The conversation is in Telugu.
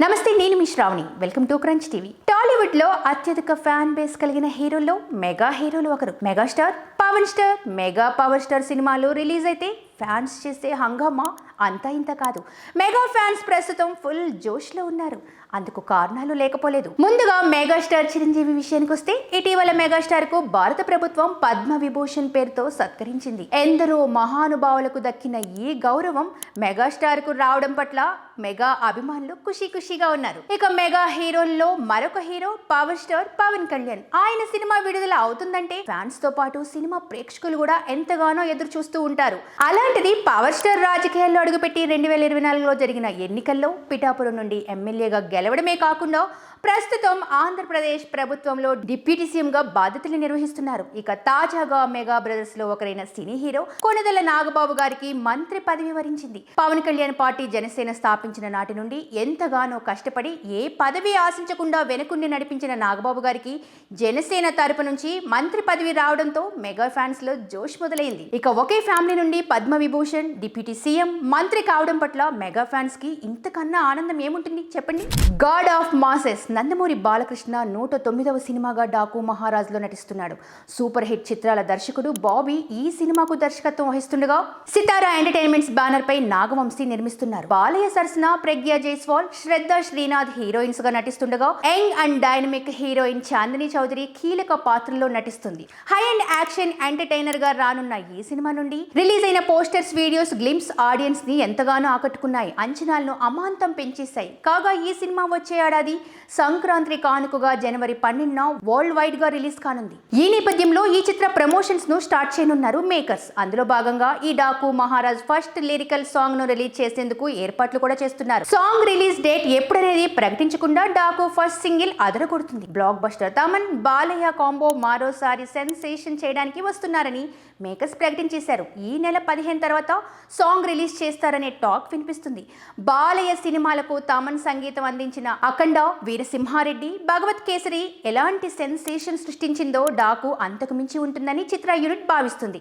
నమస్తే, నేను మీ Shravani. Welcome to crunch TV. Tollywood లో అత్యధిక ఫ్యాన్ బేస్ కలిగిన హీరోల్లో మెగా హీరోలు ఒకరు. Megastar Pawan star mega power star సినిమాలు రిలీజ్ అయితే ఫ్యాన్స్ చేసే హంగామా అంతా ఇంత కాదు. మెగా ఫ్యాన్స్ ప్రస్తుతం ఫుల్ జోష్లో ఉన్నారు. అందుకు కారణాలు లేకపోలేదు. ముందుగా మెగాస్టార్ చిరంజీవి విషయానికి వస్తే, ఇటీవల మెగాస్టార్ కు భారత ప్రభుత్వం పద్మ విభూషణ్ పేరుతో సత్కరించింది. ఎందరో మహానుభావులకు దక్కిన ఈ గౌరవం మెగాస్టార్ కు రావడం పట్ల మెగా అభిమానులు ఖుషీగా ఉన్నారు. ఇక మెగా హీరోల్లో మరొక hero power star Pawan Kalyan. ఆయన సినిమా విడుదల అవుతుందంటే ఫ్యాన్స్ తో పాటు సినిమా ప్రేక్షకులు కూడా ఎంతగానో ఎదురు చూస్తూ ఉంటారు. అలాంటిది పవర్ స్టార్ రాజకీయాల్లో అడుగుపెట్టి 2024లో జరిగిన ఎన్నికల్లో పిఠాపురం నుండి ఎమ్మెల్యేగా గెలవడమే కాకుండా ప్రస్తుతం ఆంధ్రప్రదేశ్ ప్రభుత్వంలో డిప్యూటీ సీఎం గా బాధ్యతలు నిర్వహిస్తున్నారు. ఇక తాజాగా మెగా బ్రదర్స్ లో ఒకరైన సినీ హీరో కొణిదెల నాగబాబు గారికి మంత్రి పదవి వరించింది. పవన్ కళ్యాణ్ పార్టీ జనసేన స్థాపించిన నాటి నుండి ఎంతగానో కష్టపడి ఏ పదవి ఆశించకుండా వెనుకుండి నడిపించిన నాగబాబు గారికి జనసేన తరపు నుంచి మంత్రి పదవి రావడంతో మెగా ఫ్యాన్స్ లో జోష్ మొదలైంది. ఇక ఒకే ఫ్యామిలీ నుండి పద్మ విభూషణ్ డిప్యూటీ సీఎం మంత్రి కావడం పట్ల మెగా ఫ్యాన్స్ కి ఇంతకన్నా ఆనందం ఏముంటుంది చెప్పండి. God of masses Nandamuri Balakrishna 109వ సినిమాగా డాకు మహారాజ్ లో నటిస్తున్నాడు. సూపర్ హిట్ చిత్రాల దర్శకుడు బాబీ ఈ సినిమాకు దర్శకత్వం వహిస్తుండగా సితారా ఎంటర్టైన్మెంట్స్ బ్యానర్ పై నాగవంశీ నిర్మిస్తున్నారు. బాలయ్య సరసన ప్రజ్ఞా జైస్వాల్, శ్రద్ధ శ్రీనాథ్ హీరోయిన్స్ గా నటిస్తుండగా young and dynamic heroine Chandini Chowdary కీలక పాత్రలో నటిస్తుంది. హై అండ్ యాక్షన్ ఎంటర్టైనర్ గా రానున్న ఈ సినిమా నుండి రిలీజ్ అయిన పోస్టర్స్, వీడియోస్, గ్లింప్స్ ఆడియన్స్ ని ఎంతగానో ఆకట్టుకున్నాయి. అంచనాలను అమాంతం పెంచేశాయి. కాగా ఈ సినిమా వచ్చే ఏడాది సంక్రాంతి కానుకగా జనవరి 12న వరల్డ్ వైడ్ గా రిలీజ్ కానుంది. ఈ నేపథ్యంలో ఈ చిత్ర ప్రమోషన్స్ ను స్టార్ట్ చేయనున్నారు మేకర్స్. అందులో భాగంగా ఈ Daaku Maharaj first lyrical song ను రిలీజ్ చేసేందుకు ఏర్పాట్లు కూడా చేస్తున్నారు. సాంగ్ రిలీజ్ డేట్ ఎప్పుడనేది ప్రకటించకుండా డాకు ఫస్ట్ సింగిల్ అదరగొడుతుంది. Blockbuster Thaman Balayya combo మరోసారి సెన్సేషన్ చేయడానికి వస్తున్నారని మేకర్స్ ప్రకటించేశారు. ఈ నెల 15 తర్వాత సాంగ్ రిలీజ్ చేస్తారనే టాక్ వినిపిస్తుంది. బాలయ్య సినిమాలకు తమన్ సంగీతం అందించిన అఖండ, వీరసింహారెడ్డి, భగవత్ కేసరి ఎలాంటి సెన్సేషన్ సృష్టించిందో డాకు అంతకు మించి ఉంటుందని చిత్ర యూనిట్ భావిస్తుంది.